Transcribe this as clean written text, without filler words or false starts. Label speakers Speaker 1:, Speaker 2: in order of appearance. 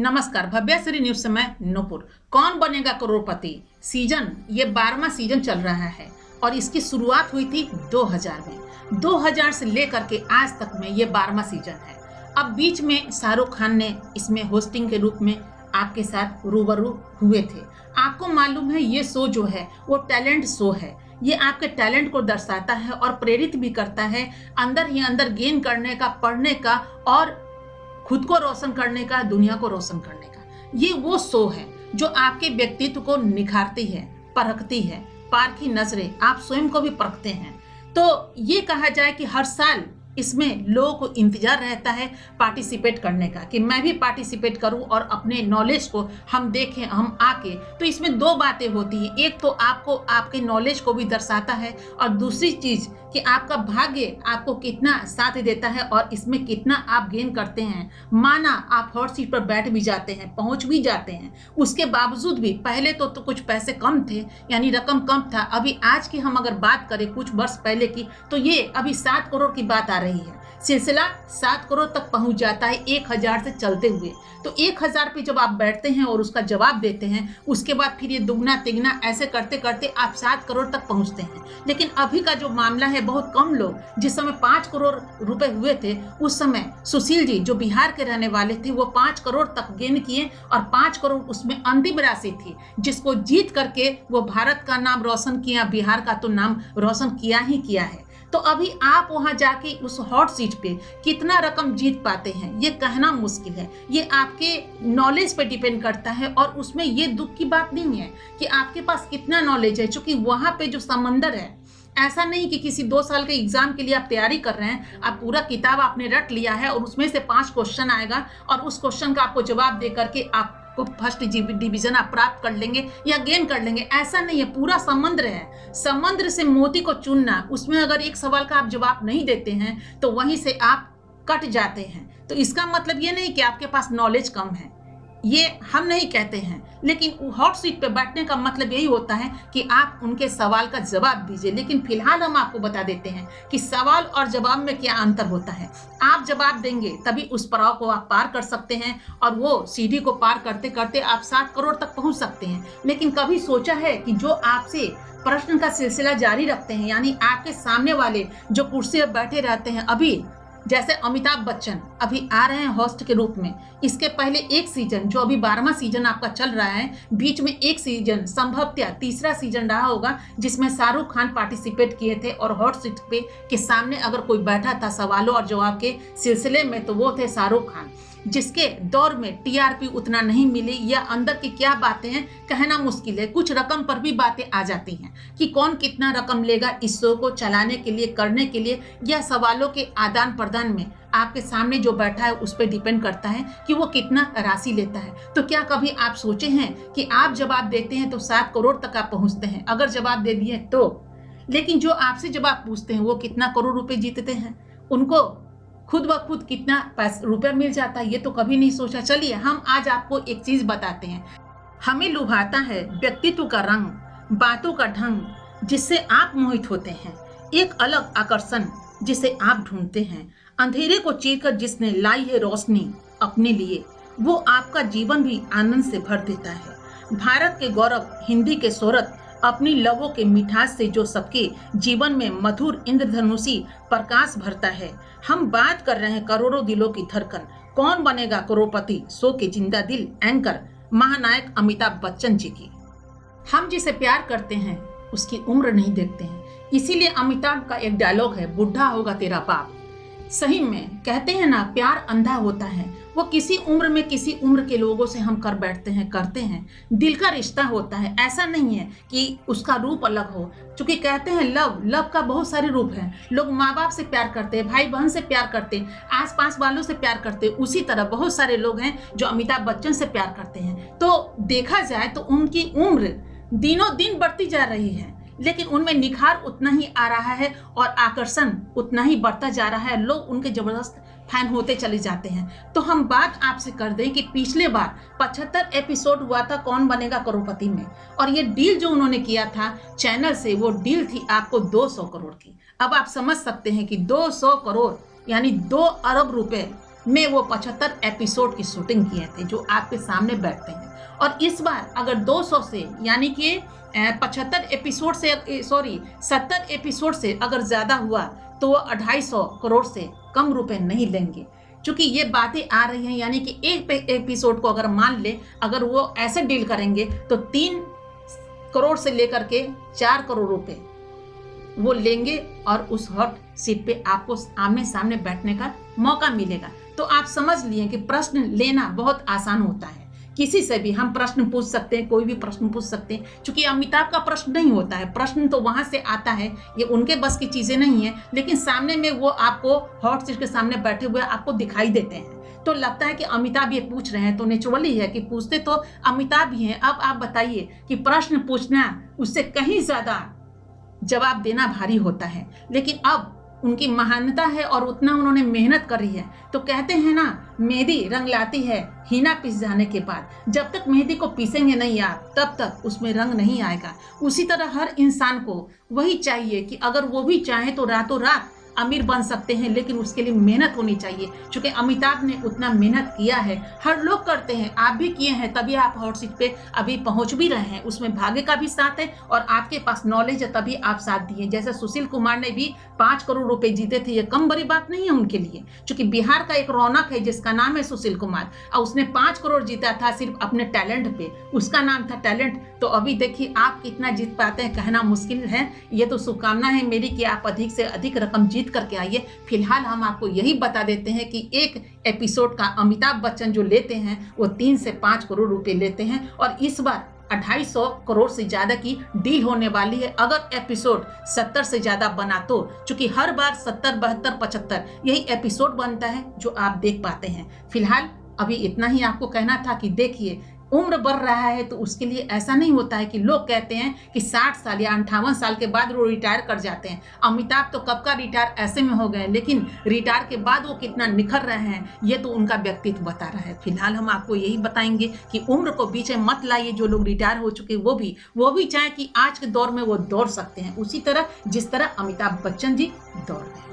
Speaker 1: नमस्कार, भव्यश्री न्यूज से मैं नूपुर। कौन बनेगा करोड़पति सीजन, ये 12वां सीजन चल रहा है और इसकी शुरुआत हुई थी 2000 में। 2000 से लेकर के आज तक में ये 12वां सीजन है। अब बीच में शाहरुख खान ने इसमें होस्टिंग के रूप में आपके साथ रूबरू हुए थे। आपको मालूम है ये शो जो है वो टैलेंट शो है। ये आपके टैलेंट को दर्शाता है और प्रेरित भी करता है अंदर ही अंदर गेन करने का, पढ़ने का और खुद को रोशन करने का, दुनिया को रोशन करने का। ये वो शो है जो आपके व्यक्तित्व को निखारती है, परखती है, पारखी नजरें, आप स्वयं को भी परखते हैं। तो ये कहा जाए कि हर साल इसमें लोगों को इंतजार रहता है पार्टिसिपेट करने का, कि मैं भी पार्टिसिपेट करूं और अपने नॉलेज को हम देखें, हम आके। तो इसमें दो बातें होती हैं, एक तो आपको आपके नॉलेज को भी दर्शाता है और दूसरी चीज कि आपका भाग्य आपको कितना साथ देता है और इसमें कितना आप गेन करते हैं। माना आप हॉट सीट पर बैठ भी जाते हैं, पहुंच भी जाते हैं, उसके बावजूद भी पहले तो कुछ पैसे कम थे, यानी रकम कम था। अभी आज की हम अगर बात करें कुछ वर्ष पहले की, तो ये अभी 7 करोड़ की बात आ रही है। सिलसिला 7 करोड़ तक पहुंच जाता है 1000 से चलते हुए। तो 1000 पे जब आप बैठते हैं और उसका जवाब देते हैं, उसके बाद फिर ये दुगना तिगना ऐसे करते करते आप 7 करोड़ तक पहुंचते हैं। लेकिन अभी का जो मामला है, बहुत कम लोग, जिस समय 5 करोड़ रुपए हुए थे, उस समय सुशील जी जो बिहार के रहने वाले थे, वो 5 करोड़ तक गेन किए और 5 करोड़ उसमें अंतिम राशि थी, जिसको जीत करके वो भारत का नाम रोशन किया, बिहार का तो नाम रोशन किया ही किया है। तो अभी आप वहां जाके उस हॉट सीट पे कितना रकम जीत पाते हैं ये कहना मुश्किल है। ये आपके नॉलेज पे डिपेंड करता है और उसमें ये दुख की बात नहीं है कि आपके पास कितना नॉलेज है, क्योंकि वहां पे जो समंदर है, ऐसा नहीं कि किसी 2 साल के एग्जाम के लिए आप तैयारी कर रहे हैं, आप पूरा किताब आपने रट लिया है और उसमें से 5 क्वेश्चन आएगा और उस क्वेश्चन का आपको जवाब दे करके आप को फर्स्ट डिवीजन आप प्राप्त कर लेंगे या गेन कर लेंगे। ऐसा नहीं है, पूरा समुद्र है। समुद्र से मोती को चुनना, उसमें अगर एक सवाल का आप जवाब नहीं देते हैं तो वहीं से आप कट जाते हैं। तो इसका मतलब ये नहीं कि आपके पास नॉलेज कम है, ये हम नहीं कहते हैं। लेकिन हॉट सीट पे बैठने का मतलब यही होता है कि आप उनके सवाल का जवाब दीजिए। लेकिन फिलहाल हम आपको बता देते हैं कि सवाल और जवाब में क्या अंतर होता है। आप जवाब देंगे तभी उस पड़ाव को आप पार कर सकते हैं और वो सीढ़ी को पार करते करते आप 7 करोड़ तक पहुंच सकते हैं। लेकिन कभी सोचा है कि जो आपसे प्रश्न का सिलसिला जारी रखते हैं, यानी आपके सामने वाले जो कुर्सी पर बैठे रहते हैं, अभी जैसे अमिताभ बच्चन अभी आ रहे हैं होस्ट के रूप में, इसके पहले एक सीजन जो अभी 12वां सीजन आपका चल रहा है, बीच में एक सीजन संभवतः तीसरा सीजन रहा होगा जिसमें शाहरुख खान पार्टिसिपेट किए थे और हॉट सीट पे के सामने अगर कोई बैठा था सवालों और जवाब के सिलसिले में तो वो थे शाहरुख खान, जिसके दौर में टीआरपी उतना नहीं मिली या अंदर की क्या बातें हैं कहना मुश्किल है। कुछ रकम पर भी बातें आ जाती हैं कि कौन कितना रकम लेगा इस शो को चलाने के लिए, करने के लिए, या सवालों के आदान प्रदान में आपके सामने जो बैठा है उस पर डिपेंड करता है कि वो कितना राशि लेता है। तो क्या कभी आप सोचे हैं कि आप जवाब देते हैं तो 7 करोड़ तक आप पहुंचते हैं, अगर जवाब दे दिए तो? लेकिन जो आपसे जवाब पूछते हैं वो कितना करोड़ रुपए जीतते हैं, उनको खुद ब खुद कितना रुपया मिल जाता है, ये तो कभी नहीं सोचा। चलिए हम आज आपको एक चीज बताते हैं। हमें लुभाता है व्यक्तित्व का रंग, बातों का ढंग, जिससे आप मोहित होते हैं, एक अलग आकर्षण जिसे आप ढूंढते हैं। अंधेरे को चीरकर जिसने लाई है रोशनी अपने लिए, वो आपका जीवन भी आनंद से भर देता है। भारत के गौरव, हिंदी के शोहरत, अपनी लवों के मिठास से जो सबके जीवन में मधुर इंद्रधनुषी प्रकाश भरता है। हम बात कर रहे हैं करोड़ों दिलों की धड़कन, कौन बनेगा करोड़पति शो के जिंदा दिल एंकर महानायक अमिताभ बच्चन जी की। हम जिसे प्यार करते हैं उसकी उम्र नहीं देखते हैं, इसीलिए अमिताभ का एक डायलॉग है, बुढ़ा होगा तेरा बाप। सही में कहते हैं ना, प्यार अंधा होता है। वो किसी उम्र में किसी उम्र के लोगों से हम कर बैठते हैं, करते हैं, दिल का रिश्ता होता है। ऐसा नहीं है कि उसका रूप अलग हो, क्योंकि कहते हैं लव का बहुत सारे रूप हैं। लोग माँ बाप से प्यार करते हैं, भाई बहन से प्यार करते हैं, आस पास वालों से प्यार करते हैं। उसी तरह बहुत सारे लोग हैं जो अमिताभ बच्चन से प्यार करते हैं। तो देखा जाए तो उनकी उम्र दिनों दिन बढ़ती जा रही है, लेकिन उनमें निखार उतना ही आ रहा है और आकर्षण उतना ही बढ़ता जा रहा है। लोग उनके जबरदस्त फैन होते चले जाते हैं। तो हम बात आपसे कर दें कि पिछले बार 75 एपिसोड हुआ था कौन बनेगा करोड़पति में, और ये डील जो उन्होंने किया था चैनल से, वो डील थी आपको 200 करोड़ की। अब आप समझ सकते हैं कि 200 करोड़ यानी 2 अरब रुपए में वो 75 एपिसोड की शूटिंग किए थे जो आपके सामने बैठते हैं। और इस बार अगर 200 से यानी कि 75 एपिसोड से 70 एपिसोड से अगर ज़्यादा हुआ तो वो 250 करोड़ से कम रुपए नहीं लेंगे। चूंकि ये बातें आ रही हैं यानी कि एक एपिसोड को अगर मान ले अगर वो ऐसे डील करेंगे तो 3 करोड़ से लेकर के 4 करोड़ रुपए वो लेंगे और उस हॉट सीट पे आपको आमने सामने बैठने का मौका मिलेगा। तो आप समझ लिए कि प्रश्न लेना बहुत आसान होता है। किसी से भी हम प्रश्न पूछ सकते हैं, कोई भी प्रश्न पूछ सकते हैं। क्योंकि अमिताभ का प्रश्न नहीं होता है, प्रश्न तो वहां से आता है, ये उनके बस की चीजें नहीं है, लेकिन सामने में वो आपको हॉट सीट के सामने बैठे हुए आपको दिखाई देते हैं। तो लगता है कि अमिताभ ये पूछ रहे हैं, तो नेचुरली है कि पूछते तो अमिताभ ही हैं। अब आप बताइए कि प्रश्न पूछना उससे कहीं ज्यादा जवाब देना भारी होता है, लेकिन अब उनकी महानता है और उतना उन्होंने मेहनत करी है। तो कहते हैं ना, मेहंदी रंग लाती है हीना पिस जाने के बाद। जब तक मेहंदी को पीसेंगे नहीं आप, तब तक उसमें रंग नहीं आएगा। उसी तरह हर इंसान को वही चाहिए कि अगर वो भी चाहे तो रातों रात अमीर बन सकते हैं, लेकिन उसके लिए मेहनत होनी चाहिए। क्योंकि अमिताभ ने उतना मेहनत किया है, हर लोग करते हैं, आप भी किए हैं, तभी आप हॉट सीट पे अभी पहुंच भी रहे हैं। उसमें भाग्य का भी साथ है और आपके पास नॉलेज है, तभी आप साथ दिए। जैसे सुशील कुमार ने भी 5 करोड़ रुपए जीते थे, ये कम बड़ी बात नहीं है उनके लिए। क्योंकि बिहार का एक रौनक है जिसका नाम है सुशील कुमार, और उसने 5 करोड़ जीता था सिर्फ अपने टैलेंट पे, उसका नाम था टैलेंट। तो अभी देखिए आप कितना जीत पाते हैं, कहना मुश्किल है। ये तो शुभकामना है मेरी कि आप अधिक से अधिक रकम जीत करके आइए। फिलहाल हम आपको यही बता देते हैं कि एक एपिसोड का अमिताभ बच्चन जो लेते हैं वो 3 से 5 करोड़ रुपए लेते हैं, और इस बार 250 करोड़ से ज्यादा की डील होने वाली है अगर एपिसोड 70 से ज्यादा बना तो। चूंकि हर बार 70, 72, 75 यही एपिसोड बनता है जो आप देख पाते हैं। फिलहाल अभी इतना ही आपको कहना था कि देखिए उम्र बढ़ रहा है तो उसके लिए ऐसा नहीं होता है कि लोग कहते हैं कि 60 साल या 58 साल के बाद वो रिटायर कर जाते हैं। अमिताभ तो कब का रिटायर ऐसे में हो गए, लेकिन रिटायर के बाद वो कितना निखर रहे हैं ये तो उनका व्यक्तित्व बता रहा है। फिलहाल हम आपको यही बताएंगे कि उम्र को बीच में मत लाइए। जो लोग रिटायर हो चुके वो भी चाहे कि आज के दौर में वो दौड़ सकते हैं, उसी तरह जिस तरह अमिताभ बच्चन जी दौड़ रहे हैं।